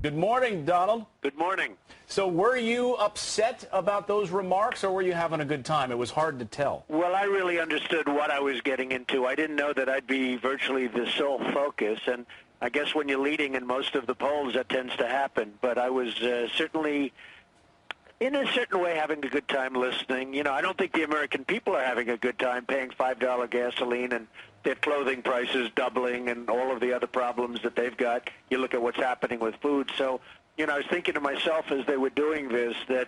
Good morning, Donald. Good morning. So were you upset about those remarks, or were you having a good time? It was hard to tell. Well, I really understood what I was getting into. I didn't know that I'd be virtually the sole focus, and I guess when you're leading in most of the polls, that tends to happen. But I was certainly, in a certain way, having a good time listening. You know, I don't think the American people are having a good time paying $5 gasoline and their clothing prices doubling and all of the other problems that they've got. You look at what's happening with food. So, you know, I was thinking to myself as they were doing this that,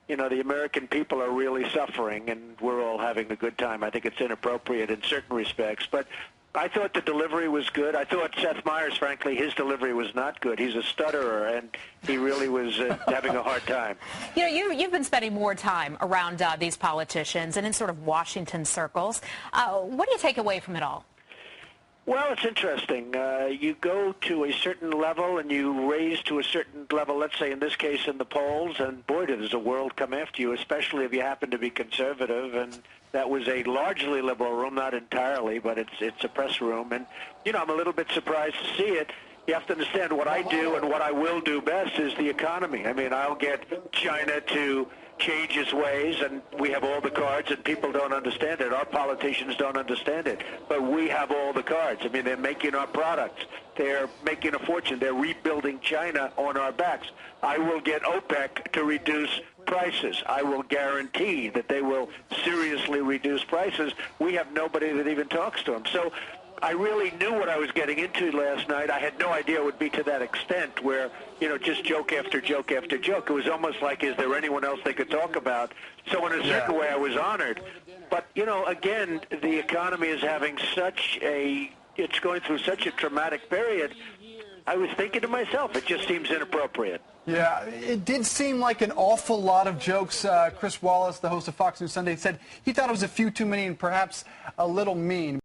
you know, the American people are really suffering and we're all having a good time. I think it's inappropriate in certain respects. But I thought the delivery was good. I thought Seth Meyers, frankly, his delivery was not good. He's a stutterer, and he really was having a hard time. You know, you've been spending more time around these politicians and in sort of Washington circles. What do you take away from it all? Well, it's interesting. You go to a certain level and you raise to a certain level, let's say in this case in the polls, and boy, does the world come after you, especially if you happen to be conservative. And that was a largely liberal room, not entirely, but it's a press room. And, you know, I'm a little bit surprised to see it. You have to understand what I do and what I will do best is the economy. I mean, I'll get China to change its ways, and we have all the cards, and people don't understand it. Our politicians don't understand it, but we have all the cards. I mean, they're making our products. They're making a fortune. They're rebuilding China on our backs. I will get OPEC to reduce prices. I will guarantee that they will seriously reduce prices. We have nobody that even talks to them. So I really knew what I was getting into last night. I had no idea it would be to that extent where, you know, just joke after joke after joke. It was almost like, is there anyone else they could talk about? So in a certain way, I was honored. But, you know, again, the economy is having it's going through such a traumatic period. I was thinking to myself, it just seems inappropriate. Yeah, it did seem like an awful lot of jokes. Chris Wallace, the host of Fox News Sunday, said he thought it was a few too many and perhaps a little mean.